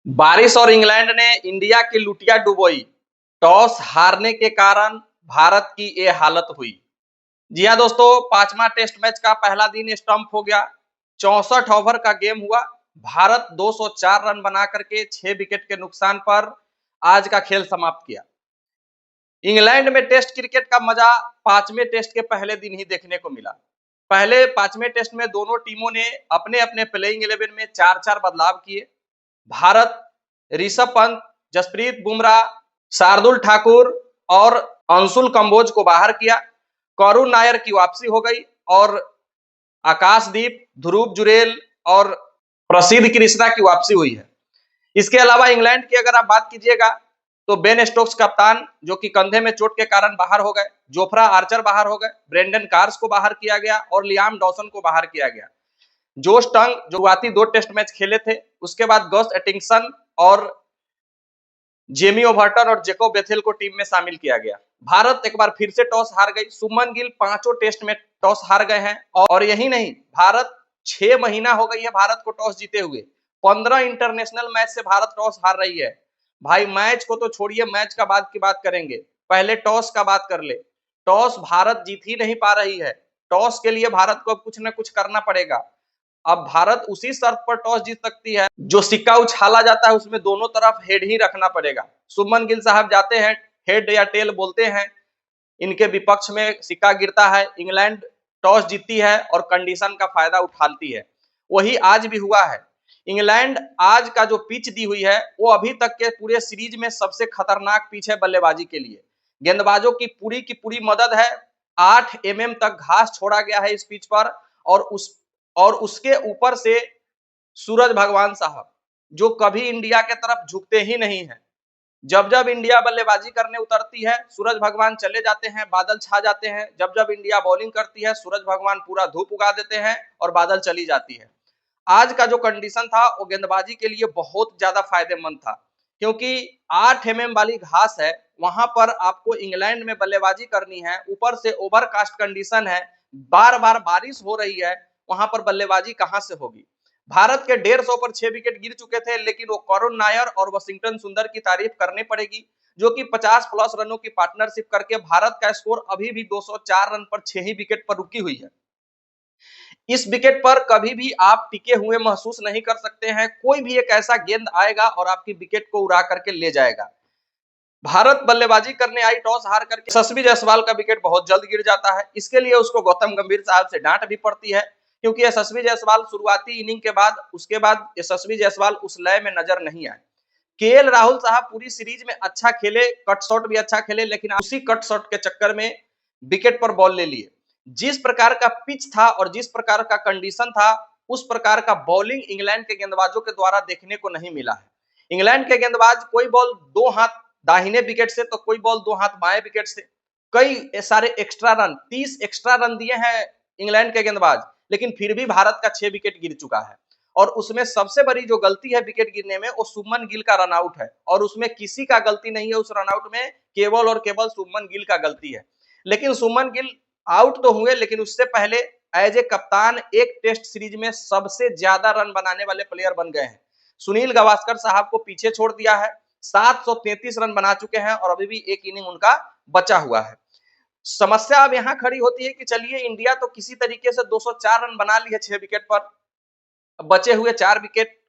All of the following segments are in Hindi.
बारिश और इंग्लैंड ने इंडिया की लुटिया डुबोई। टॉस हारने के कारण भारत की ये हालत हुई। जी हाँ दोस्तों, पांचवा टेस्ट मैच का पहला दिन स्टंप हो गया। 64 ओवर का गेम हुआ। भारत 204 रन बना करके 6 विकेट के नुकसान पर आज का खेल समाप्त किया। इंग्लैंड में टेस्ट क्रिकेट का मजा पांचवें टेस्ट के पहले दिन ही देखने को मिला। पहले पांचवें टेस्ट में दोनों टीमों ने अपने अपने प्लेइंग 11 में चार चार बदलाव किए। भारत ऋषभ पंत, जसप्रीत बुमराह, शार्दुल ठाकुर और अंशुल कंबोज को बाहर किया। करुण नायर की वापसी हो गई और आकाशदीप, ध्रुव जुरेल और प्रसिद्ध कृष्णा की वापसी हुई है। इसके अलावा इंग्लैंड की अगर आप बात कीजिएगा तो बेन स्टोक्स कप्तान जो कि कंधे में चोट के कारण बाहर हो गए, जोफ्रा आर्चर बाहर हो गए, ब्रेंडन कार्स को बाहर किया गया और लियाम डॉसन को बाहर किया गया। जोश टंग जो शुरुआती 2 टेस्ट मैच खेले थे, उसके बाद गॉस एटिंगसन और जेमी ओवर्टन और जेकोब बेथेल को टीम में शामिल किया गया। भारत एक बार फिर से टॉस हार गई। शुभमन गिल पांचों टेस्ट में टॉस हार गए हैं और यही नहीं, भारत 6 महीना हो गई है भारत को टॉस जीते हुए। 15 इंटरनेशनल मैच से भारत टॉस हार रही है। भाई मैच को तो छोड़िए, मैच का बाद की बात करेंगे, पहले टॉस का बात कर ले। टॉस भारत जीत ही नहीं पा रही है। टॉस के लिए भारत को अब कुछ ना कुछ करना पड़ेगा। अब भारत उसी शर्त पर टॉस जीत सकती है जो सिक्का उछाला जाता है उसमें दोनों तरफ हेड ही रखना पड़ेगा। शुभमन गिल साहब जाते हैं, हेड या टेल बोलते हैं, इनके विपक्ष में सिक्का गिरता है, इंग्लैंड टॉस जीतती है और कंडीशन का फायदा उठाती है। वही आज भी हुआ है। इंग्लैंड आज का जो पिच दी हुई है वो अभी तक के पूरे सीरीज में सबसे खतरनाक पिच है बल्लेबाजी के लिए। गेंदबाजों की पूरी मदद है। 8 mm तक घास छोड़ा गया है इस पिच पर और उसके ऊपर से सूरज भगवान साहब जो कभी इंडिया के तरफ झुकते ही नहीं है। जब जब इंडिया बल्लेबाजी करने उतरती है सूरज भगवान चले जाते हैं, बादल छा जाते हैं। जब जब इंडिया बॉलिंग करती है सूरज भगवान पूरा धूप उगा देते हैं और बादल चली जाती है। आज का जो कंडीशन था वो गेंदबाजी के लिए बहुत ज्यादा फायदेमंद था, क्योंकि 8 mm वाली घास है, वहां पर आपको इंग्लैंड में बल्लेबाजी करनी है, ऊपर से ओवरकास्ट कंडीशन है, बार बार बारिश हो रही है, वहां पर बल्लेबाजी कहां से होगी। भारत के 150 पर 6 विकेट गिर चुके थे, लेकिन वो करुण नायर और वाशिंगटन सुंदर की तारीफ करनी पड़ेगी, जो कि 50 प्लस रनों की पार्टनरशिप करके भारत का स्कोर अभी भी 204 रन पर 6 ही विकेट पर रुकी हुई है। इस विकेट पर कभी भी आप टिके हुए महसूस नहीं कर सकते हैं। कोई भी एक ऐसा गेंद आएगा और आपकी विकेट को उड़ा करके ले जाएगा। भारत बल्लेबाजी करने आई, टॉस हार करके यशस्वी जायसवाल का विकेट बहुत जल्द गिर जाता है। इसके लिए उसको गौतम गंभीर साहब से डांट भी पड़ती है, क्योंकि यशस्वी जायसवाल शुरुआती इनिंग के बाद उसके बाद यशस्वी जायसवाल उस लय में नजर नहीं आए। केएल राहुल साहब पूरी सीरीज में अच्छा खेले, कट शॉट भी अच्छा खेले, लेकिन उसी कट शॉट के चक्कर में विकेट पर बॉल ले लिए। जिस प्रकार का पिच था और जिस प्रकार का कंडीशन था, उस प्रकार का बॉलिंग इंग्लैंड के गेंदबाजों के द्वारा देखने को नहीं मिला है। इंग्लैंड के गेंदबाज कोई बॉल 2 हाथ दाहिने विकेट से तो कोई बॉल 2 हाथ बाएं विकेट से, कई सारे एक्स्ट्रा रन, 30 एक्स्ट्रा रन दिए हैं इंग्लैंड के गेंदबाज, लेकिन फिर भी भारत का 6 विकेट गिर चुका है। और उसमें सबसे बड़ी जो गलती है विकेट गिरने में, वो शुभमन गिल का रनआउट है और उसमें किसी का गलती नहीं है। उस रनआउट में केवल और केवल शुभमन गिल का गलती है। लेकिन शुभमन गिल आउट तो हुए, लेकिन उससे पहले एज ए कप्तान एक टेस्ट सीरीज में सबसे ज्यादा रन बनाने वाले प्लेयर बन गए हैं। सुनील गावस्कर साहब को पीछे छोड़ दिया है। 733 रन बना चुके हैं और अभी भी एक इनिंग उनका बचा हुआ है। समस्या अब यहां खड़ी होती है कि चलिए इंडिया तो किसी तरीके से 204 रन बना ली है 6 विकेट पर, बचे हुए 4 विकेट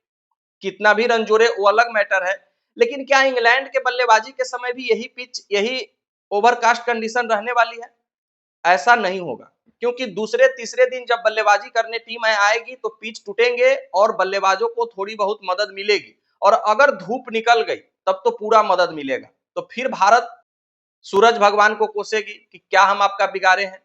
कितना भी रन जोड़े वो अलग मैटर है। लेकिन क्या इंग्लैंड के बल्लेबाजी के समय भी यही पिच, यही ओवरकास्ट कंडीशन रहने वाली है? ऐसा नहीं होगा, क्योंकि दूसरे तीसरे दिन जब बल्लेबाजी करने टीम आएगी तो पिच टूटेंगे और बल्लेबाजों को थोड़ी बहुत मदद मिलेगी, और अगर धूप निकल गई तब तो पूरा मदद मिलेगा। तो फिर भारत सूरज भगवान को कोसेगी कि क्या हम आपका बिगाड़े हैं।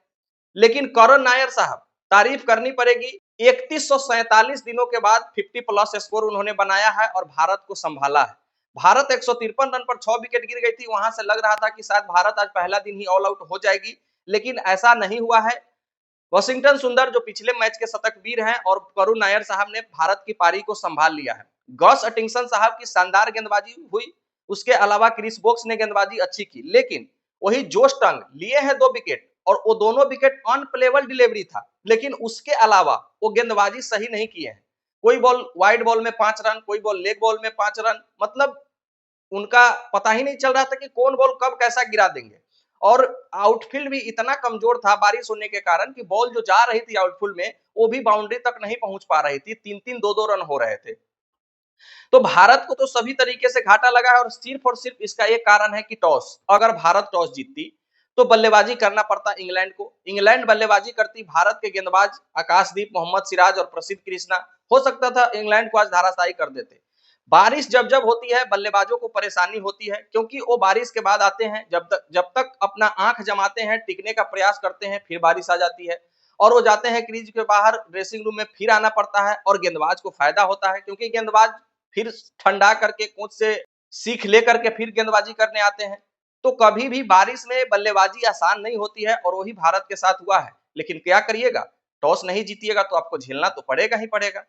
लेकिन करुण नायर साहब, तारीफ करनी पड़ेगी, 3147 दिनों के बाद 50 प्लस स्कोर उन्होंने बनाया है और भारत को संभाला है। भारत 153 रन पर 6 विकेट गिर गई थी, वहां से लग रहा था कि शायद भारत आज पहला दिन ही ऑल आउट हो जाएगी, लेकिन ऐसा नहीं हुआ है। वाशिंगटन सुंदर जो पिछले मैच के शतकवीर हैं और करुण नायर साहब ने भारत की पारी को संभाल लिया है। गॉस एटिंगसन साहब की शानदार गेंदबाजी हुई, उसके अलावा क्रिस वोक्स ने गेंदबाजी अच्छी की, लेकिन वही जोश टंग लिए हैं 2 विकेट और वो दोनों विकेट अनप्लेबल डिलीवरी था, लेकिन उसके अलावा वो गेंदबाजी सही नहीं किए हैं। कोई बॉल वाइड बॉल में 5 रन, कोई बॉल लेग बॉल में 5 रन, मतलब उनका पता ही नहीं चल रहा था कि कौन बॉल कब कैसा गिरा देंगे। और आउटफील्ड भी इतना कमजोर था बारिश होने के कारण कि बॉल जो जा रही थी आउटफील्ड में वो भी बाउंड्री तक नहीं पहुंच पा रही थी, 3-3 2-2 रन हो रहे थे। तो भारत को तो सभी तरीके से घाटा लगा है और सिर्फ इसका एक कारण है कि टॉस, अगर भारत टॉस जीतती तो बल्लेबाजी करना पड़ता इंग्लैंड को। इंग्लैंड बल्लेबाजी करती, भारत के गेंदबाज आकाशदीप, मोहम्मद सिराज और प्रसिद्ध कृष्णा, हो सकता था इंग्लैंड को आज धराशायी कर देते। बारिश जब जब होती है बल्लेबाजों को परेशानी होती है, क्योंकि वो बारिश के बाद आते हैं, जब तक अपना आंख जमाते हैं, टिकने का प्रयास करते हैं, फिर बारिश आ जाती है और वो जाते हैं क्रीज के बाहर, ड्रेसिंग रूम में फिर आना पड़ता है और गेंदबाज को फायदा होता है क्योंकि गेंदबाज फिर ठंडा करके कोच से सीख लेकर के फिर गेंदबाजी करने आते हैं। तो कभी भी बारिश में बल्लेबाजी आसान नहीं होती है और वही भारत के साथ हुआ है। लेकिन क्या करिएगा, टॉस नहीं जीतिएगा तो आपको झेलना तो पड़ेगा ही पड़ेगा।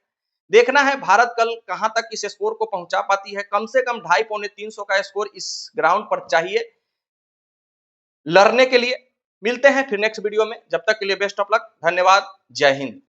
देखना है भारत कल कहां तक इस स्कोर को पहुंचा पाती है। कम से कम 250 पौने 300 का स्कोर इस ग्राउंड पर चाहिए लड़ने के लिए। मिलते हैं फिर नेक्स्ट वीडियो में, जब तक के लिए बेस्ट ऑफ लक, धन्यवाद, जय हिंद।